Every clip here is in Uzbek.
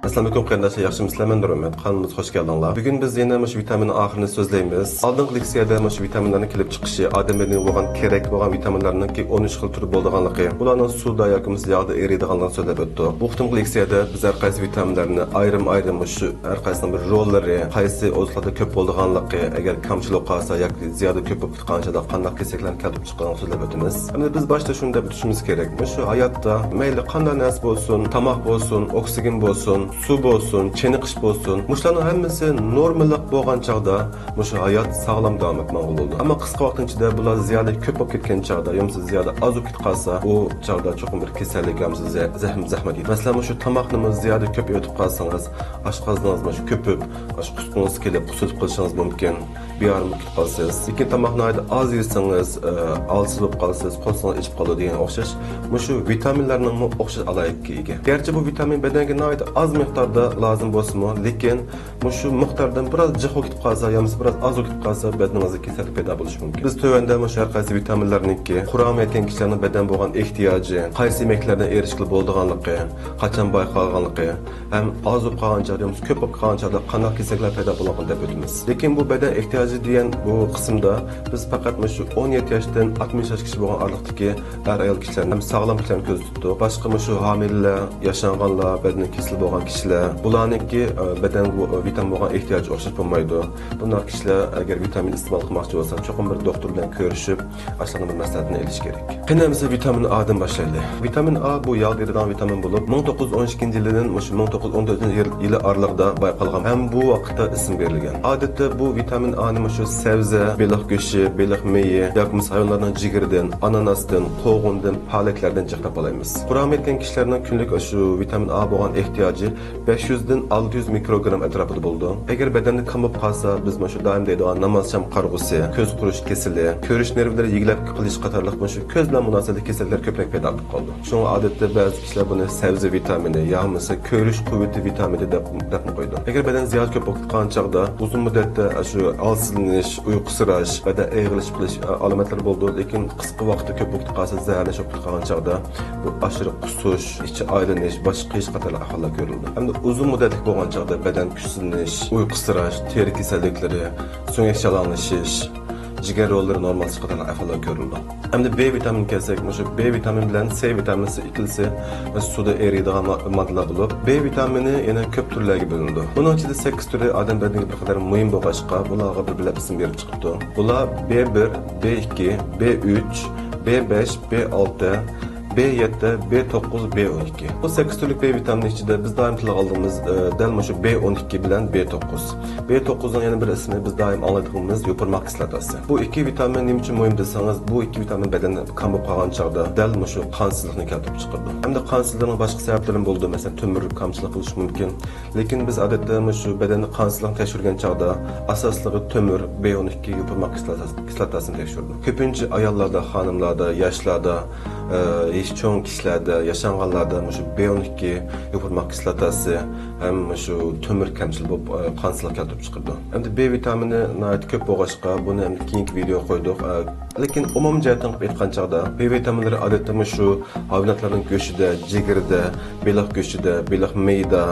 Assalamu alaykum qarindoshlar, yaxshimisizlar? Men Nurmat. Kanalımıza hoş geldinglar. Bugün biz yine şu vitamin ahirini sözleymiz. Aldığımız leksiyada şu vitaminlerin kelib chiqishi, odamlarning bo'lgan kerak bo'lgan vitaminlarning 13 xil turi bo'lganligi, bularning suvda yoki yog'da eriydiganligini so'zlab o'tdik. Bu haftaning leksiyada biz har qaysi vitaminlarni ayrim shu har qaysining bir rollari, qaysi ozuqlarda ko'p bo'lganligi, agar kamchilik qolsa yoki ziyoda ko'p bo'lib qanchada qanday kasalliklarni kelib chiqqanini so'zlab o'tamiz. Endi biz boshda shuni deb tushunimiz kerak. Shu hayotda mayli qanday narsa bo'lsin, tomoq bo'lsin, oksigen bo'lsin, suv bo'lsin, chiniqish bo'lsin, mushlarning hammasi normallik bo'lgan chog'da mush hayot sog'lom davom etmoqda bo'ldi. Ammo qisqa vaqt ichida bular ziyoda ko'p bo'lib ketgan chog'da, yo'msiz ziyoda az bo'lib qolsa, u chog'da cho'qim bir kasallik yo'msiz zahmat yeydi. Masalan, shu tomoqni ziyoda ko'p yotib qolsangiz, oshqozoningizga shu ko'pib, qusqingiz kelib, qusilib qolishingiz mumkin. Biarmı qalsangiz, lekin tomoqni az yesangiz, alsiz bo'lib qolsangiz, qo'lsangiz ichib qoladi degan o'xshash. Shu vitaminlarning o'xshash alayga ega. Garchi bu vitamin badanga az miqdorda lozim bo'lsa-mu, lekin shu miqdordan biroz jiq ketib qolsa, yoki biroz az ketib qolsa, badaningizda kasallik paydo bo'lishi mumkin. Biz tövanda har qaysi vitaminlarniki quramayotgan kishilarning badan bo'lgan ehtiyoji, qaysi yemeklardan erishib bo'lganligi, qachon bayqalganligi, ham az bo'lib qolgan joyda, ko'p bo'lib qolgan joyda qanday kasalliklar paydo bo'lganini deb o'tamiz. Lekin bu badan ehtiyoji degan bu qismda biz faqat shu 17 yoshdan 60 yoshgacha bo'lgan oraliqdagi har ayol kishilarni ham sog'lom kishilarni ko'z tutdik. Boshqa shu homiylar, yashanganlar, badani kasal bo'lgan kishilar, bularniki badan vitamin bo'lgan ehtiyoji o'xshash bo'lmaydi. Bunday kishilar agar vitamin iste'mol qilmoqchi bo'lsa, cho'qim bir doktor bilan ko'rishib, aslida bir maslahatni olish kerak. Qanday vitamin A dan boshlaylik. Vitamin A bu yog' eridigan vitamin bo'lib, 1912-yildan 1914-yil oralig'ida bayqalgan. Ham bu vaqtda ism berilgan. Odatda bu vitamin A ni shu sabzi, beliq go'shti, beliq meyi, yoki hayvonlarning jigiridan, ananasdan, qo'g'indan, palaklardan jiqlab olamiz. Qur'on etgan kishilarning kunlik shu vitamin A bo'lgan ehtiyoji 500 dan 600 mikrogram atrofida bo'ldi. Agar badanda kamib qolsa, biz shu doim deydigan namozsham qarg'usi, ko'z qurish kasali, ko'rish nervlari yiglab qilish qatorliq shu ko'z bilan munosabatli kasalliklar ko'proq paydo bo'lib qoldi. Shunga odatda ba'zi kishilar buni sabzi vitamini yoki ko'rish quvvati vitamini deb qo'ydi. Agar badan ziyoda ko'p bo'lib qolgan chog'da uzun muddatda shu alsizlanish, uyqusirash va eg'ilish qilish alomatlari bo'ldi, lekin qisqa vaqtda ko'p bo'lib qolsa, zaharlanish bo'lib qolgan chog'da bu aşırı qusish, ichi aylanish, bosh qiyish qatorli ahvollar ko'rildi. Hamda uzun muddatli bo'lgan chog'da badan kuchsizlanish, uyqusirash, teri kasalliklari, so'ngak shalanlashish, jigar rollari normal chiqadigan ahvollar ko'rildi. Hamda B vitamini kelsak, shu B vitamini bilan C vitamini ikkalisi suvda eriydigan moddalar bo'lib, B vitamini yana ko'p turlarga bo'linadi. Buning ichida 8 turi odam badaniga bir qadar muhim bo'lg'achqa, bularga bir ism berib chiqibdi. Bular B1, B2, B3, B5, B6, B7, B9, B12. Bu 8 turlik B vitamini ichida biz doim tilga oldiğimiz dal shu B12 bilan B9. B9'un yana bir ismi biz doim angladığımız yopurmak kislotasi. Bu iki vitamin nima uchun muhim desangiz, bu iki vitamin badanda kam bo'lib qolgan chog'da dal shu qansizlikni keltirib chiqardi. Hamda qansizlikning boshqa sabablari bo'ldi, masalan, temir kamchilik qilish mumkin. Lekin biz odatda shu badanda qansizlikni tekshirgan chog'da asosligi temir, B12 yopurmak kislotasini tekshirdi. Ko'pincha ayollarda, xonimlarda, yoshlarda, cho'ng kishilarda, yashanganlarda shu B12 yopurmak kislotasi ham shu temir kamchilik bo'lib qansizlik keltirib chiqardi. Endi B vitamini nihoyat ko'p bo'lg'achqa buni ham keyingi video qo'ydik. Lekin umumiy jihatdan aytgan chog'da B vitaminlari odatda shu hayvonotlarning go'shtida, jigirida, beliq go'shtida, beliq meyda,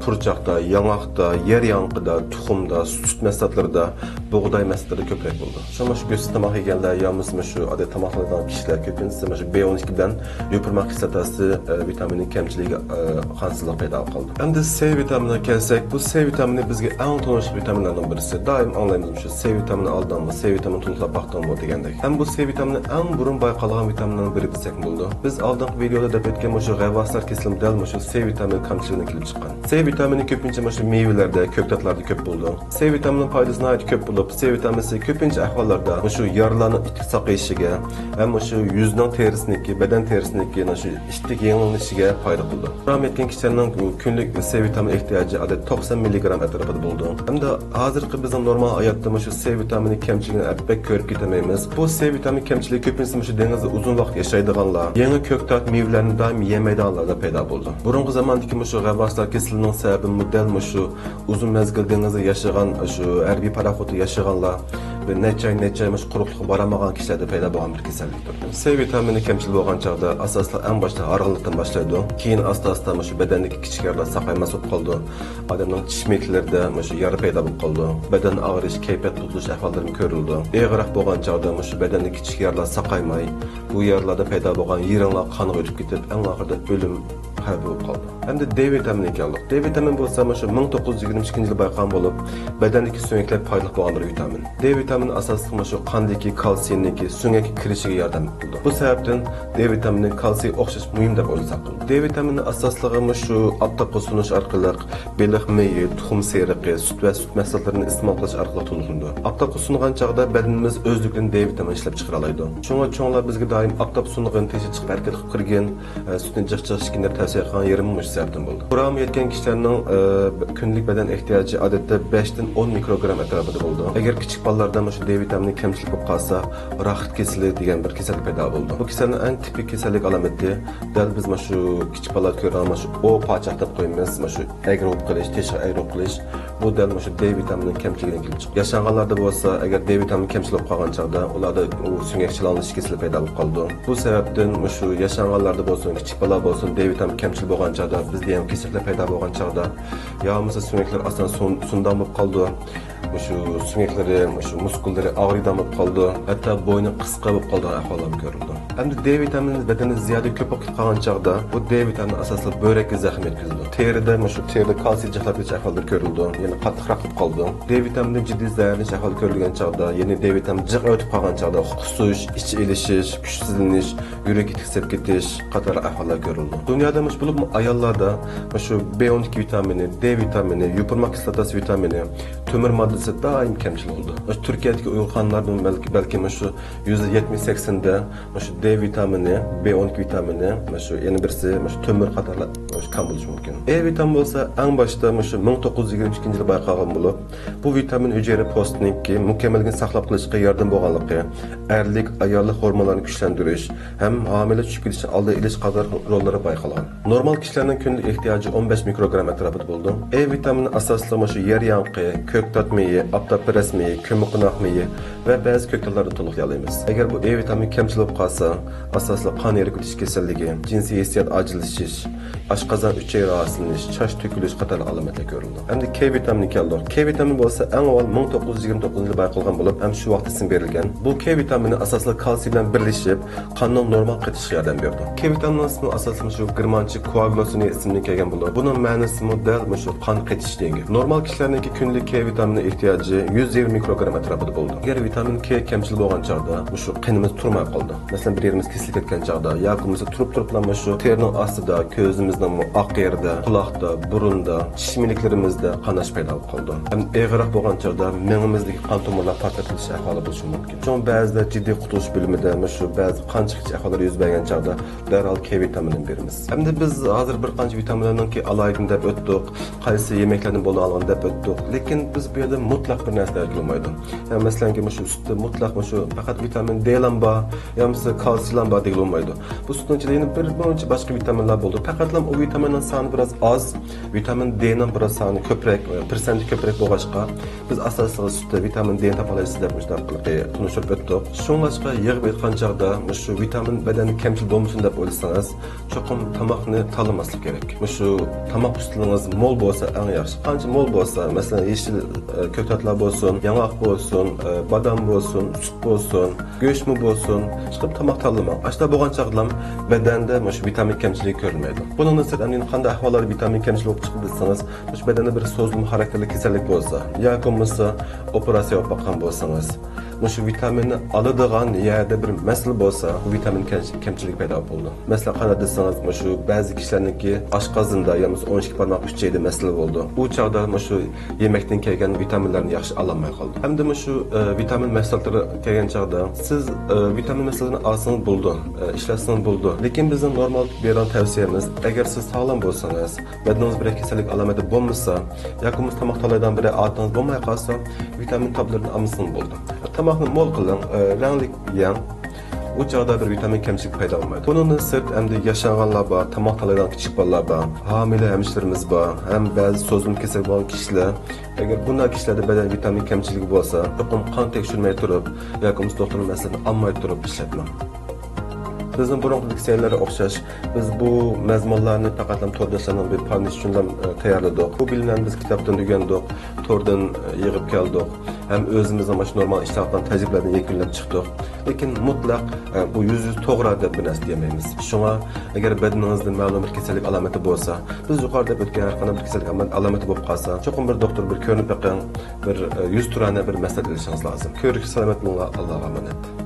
purchoqda, yong'oqda, yer yong'ida, tuxumda, sut mahsulotlarida, bug'doy mahsulotlarida ko'proq bo'ldi. Shunga shu go'sht tomoq yeganlar yoki shu odat tomoqlardan kishilar ko'pincha shu B12 bilan yopurmak kislotasi vitamini kamchiligi qansizlik paydo qildi. Endi C vitaminiga kelsak, bu C vitamini bizga eng tanish vitaminlardan birisi. Doim anglaymiz shu C vitamini oldinmi, C vitamini tunlab baxtimi degandek. Ham bu C vitamini eng burun bayqalgan vitaminlardan biri desak bo'ldi. Biz oldingi videoda deb o'tgan shu g'avvoslar kesilmida shu C vitamini kamchiligidan kelib chiqqan. C vitamini ko'pincha shu mevalarda, ko'katlarda ko'p bo'ldi. C vitamini foydasi nihoyat ko'p bo'lib, C vitamini ko'pincha ahvollarda shu yaralarning saqayishiga, ham shu yuzning terisiniki, badan terisiniki, shu ishtik yangilanishiga foyda qildi. Qur'on etgan kishilarning kunlik C vitamini ehtiyoji odatda 90 mg atrofida bo'ldi. Hamda hozirgi bizning normal hayotda shu C vitamini kamchiligini albatta ko'rib ketamaymiz. Bu C vitamini kamchiligi ko'pincha shu dengizda uzun vaqt yashaydiganlar, yangi ko'ktat mevlarni doim yemaydiganlarda paydo bo'ldi. Burungi zamondagi shu g'avvoslar kesilining sababi muddal shu uzun mezgil dengizda yashagan shu harbiy paraxodda yashaganlar ve neçe mush quruqliqqa baramagan kishilarda paydo bo'lgan bir kasallikdir. C vitamini kamchil bo'lgan chaqda asosli eng boshda og'riqdan boshlaydi. Keyin asta-asta mush badandagi kichik yarlar saqaymas bo'lib qoldi. Odamning tishmeklarida mush yara paydo bo'lib qoldi. Badan og'rish, kayfiyat buzilish ahvollari ko'rildi. Eg'iroq bo'lgan chaqda mush badandagi kichik yarlar saqaymay, bu yarlarda paydo bo'lgan yiringlar qonga o'tib ketib, eng oxirida o'lim xavfi bo'lib qoldi. Endi D vitamini ekanlik. D vitamini bo'lsa, shu 1922-yilda bayqagan bo'lib, badandagi suyaklar foydali bo'lgan bir vitamin. D vitamini asosan shu qandagi kalsiyni suyak kirishiga yordam qiladi. Bu sababdan D vitamini kalsiy o'xshash muhim deb o'ylasak. D vitamini asosligi shu oftobga sunish orqali beliq meyi, tuxum seriqi, sut va sut mahsulotlarini iste'mol qilish orqali to'lqindi. Oftobga sungan chaqda badanimiz o'zligini D vitamini ishlab chiqara oladi. Shunga cho'nglar bizga doim oftob sungan teshi chiqib harakat qilib kirgan, sutni jiqchiqishga tavsiya qilgan yerim sababdan bo'ldi. Quram yetgan kishilarning kunlik badan ehtiyoji odatda 5 dan 10 mikrogram atrofida bo'ldi. Agar kichik bolalarda shu D vitamini kamchilik bo'lib qolsa, rohat kasali degan bir kasallik paydo bo'ldi. Bu kasalning eng tipik kasallik alomati dal biz shu kichik bolalar ko'rgan shu O pochaq deb qo'yamiz, shu agrov qilish, teshik agrov qilish, bu dal shu D vitamini kamchiligidan kelib chiqdi. Yashanganlarda bo'lsa, agar D vitamini kamchilik bo'lib qolgan chaqda, ularda suyak kasali paydo bo'lib qoldi. Bu sababdan shu yashanganlarda bo'lsin, kichik bolalar bo'lsin, D vitamini kamchilik bo'lgan chaqda bizda ham kasalliklar paydo bo'lgan chaqda yo bo'lmasa suyaklar aslida sundan bo'lib qoldi. Shu suyaklari, shu muskullari og'riqdan bo'lib qoldi. Hatto bo'yni qisqa bo'lib qolgan ahvollar ko'rildi. Endi D vitamini badanda ziyoda ko'p bo'lib qolgan chaqda bu D vitamini asosan buyrakka zaxm yetkazadi. Terida shu terida kalsiy jiqlatish ahvollar ko'rildi. Ya'ni qattiqroq bo'lib qoldi. D vitamini jiddiy zararlanish ahvoli ko'rilgan chaqda, ya'ni D vitamini jiq o'tib qolgan chaqda qusish, ich ilishish, kuchsizlanish, yurak tiksab ketish qator ahvollar ko'rildi. Dunyoda bo'lib ayollarda shu B12 vitamini, D vitamini, yupurma kislotasi vitamini, temir moddasi doim kamchil bo'ldi. Turkiyadagi uyg'onlarning balki shu 170-80 da shu D vitamini, B12 vitamini, shu yana birisi shu temir qatorlar kam bo'lishi mumkin. E vitamini bo'lsa, eng boshda shu 1922-yilda bayqagan bo'lib, bu vitamin hujayra postniki mukammalligini saqlab qolishga yordam bo'lganligi, erlik, ayollik hormonlarini kuchlantirish ham homila tushib ketishni oldini olish qator rollari bayqalgan. Normal kishilarning kunlik ehtiyoji 15 mikrogram atrofida bo'ldi. E vitamini asosligi shu yer yanqi, ko'ktat meyi, aptopras meyi, ko'miqnoq meyi va ba'zi ko'ktatlarni to'liqlay olamiz. Agar bu E vitamini kamchilik bo'lib qolsa, asosan qon erib ketish kasalligi, jinsiy hissiyot ojilishish, oshqozon uchay rahatsizlanish, choch to'kilish qator alomatlar ko'rildi. Endi K vitamini keldi. K vitamini bo'lsa, eng avval 1929-yilda bayqalgan bo'lib, ham shu vaqtda ism berilgan. Bu K vitamini asosan kalsiy bilan birlashib, qonning normal qaytishiga yordam berdi. K vitamini ismi asosan shu germancha koagulasiya ismini kelgan bo'lib, buning ma'nosi model shu qon qaytish degan. Normal kishilarning kunlik K vitamini ehtiyoji 120 mikrogram atrofida bo'ldi. Agar vitamin K kamchilik bo'lgan chaqda, shu qinimiz turmay qoldi. Masalan, bir yerimiz kesilib ketgan chaqda, yoki bo'lmasa turib shu terning ostida, ko'zimizning oq yerida, quloqda, burunda, tish miliklarimizda qanash paydo bo'lib qoldi. Ham eg'iroq bo'lgan chaqda mengimizdagi qon tomirlar portlatilish ahvoli bo'lishi mumkin. Chon ba'zida jiddiy qutulish bo'limida shu ba'zi qon chiqish ahvollari yuz bergan chaqda darhol K vitaminini beramiz. Hamda biz hozir bir qancha vitaminlarni alaydim deb o'tdik, qaysi yemeklarni bo'lgan deb o'tdik. Lekin biz bu yerda mutlaq bir narsa aytilmaydi. Yani masalan shu sutda mutlaq shu faqat vitamin D lam bor, yoki kalsiy lam bor deyilmaydi. Bu sutning ichida yana bir buncha boshqa vitaminlar bo'ldi. Faqat o vitaminning soni biroz oz, vitamin D ning biroz soni ko'proq, persenti ko'proq bo'lg'achqa, biz asosiy sutda vitamin D topalaysiz deb tunishtirib o'tdik. Shunlashqa yig'ib aytgan chaqda shu vitamin badanda kamchilik bo'lmasin deb o'ylasangiz, cho'qim tomoqni tanlamaslik kerak. Shu tomoq ustilingiz mo'l bo'lsa eng yaxshi. Qancha mo'l bo'lsa, masalan, yeshil ko'katlar bo'lsin, yong'oq bo'lsin, badam bo'lsin, sut bo'lsin, go'shtmi bo'lsin, chiqib tomoq tanlamang. Ashta bo'lgan chaqda badanda shu vitamin kamchiligi ko'rinmaydi. Buning nisbatan qanday ahvollarda vitamin kamchiligi bo'lib chiqib desangiz, shu badanda bir so'zlim xarakterli kasallik bo'lsa, yoki bo'lmasa operatsiya olib qo'ygan bo'lsangiz, shu vitaminni oladigan yerda bir masala bo'lsa, bu vitamin kamchiligi paydo bo'ldi. Masalan, qanday desangiz, shu ba'zi kishilarniki oshqozinda yoki 12 barmoq uchayda masala bo'ldi. U chaqda shu yemekdan kelgan vitaminlarni yaxshi ololmay qoldi. Hamda shu vitamin mahsulotlari kelgan chaqda siz vitamin mahsulotlarini olsangiz bo'ldi, ishlatsangiz bo'ldi. Lekin bizning normal bergan tavsiyamiz, agar siz sog'lom bo'lsangiz, badaningizda bir kasallik alomati bo'lmasa, yoki tomoq talaydan biri otingiz bo'lmay qolsa, vitamin tabletlarini olsangiz bo'ldi. Tomoqni mo'l qiling, rangli yeng, u çağda bir vitamin kemçilik payda olmaydı. Bunun sırt hem de yaşananlar var, tamak talaydan küçük balalar var, hamile hemşirimiz var, hem bazı sözüm kesek olan kişiler. Eğer bunlar kişilerde beden vitamin kemçiligi bolsa, to'qim qon tekshirmay turib, yoki doktorning maslahatini olmay turib ishlatma. Bizim burunqi liksiyalari o'xshash, biz bu mazmunlarni faqat to'rdoshlarning bir paylash uchun tayyorladik. Bu bilimlarni biz kitobdan o'rgandik, to'rdan yig'ib keldik. Hem o'zimizning mana shu normal ishlardan tajribalarni yakunlab chiqdik. Lekin mutlaq bu yüz to'g'ri deb bir narsa demaymiz. Shunga agar badaningizda ma'lum bir kasallik alomati bo'lsa, biz yuqorida o'tgan har qanday bir kasallik alomati bo'lib qolsa, cho'qim bir doktor bir ko'rinib boqing, bir 100 turani bir maslahat olishingiz lozim. Ko'rish salomat bo'linglar, Allohga omonat.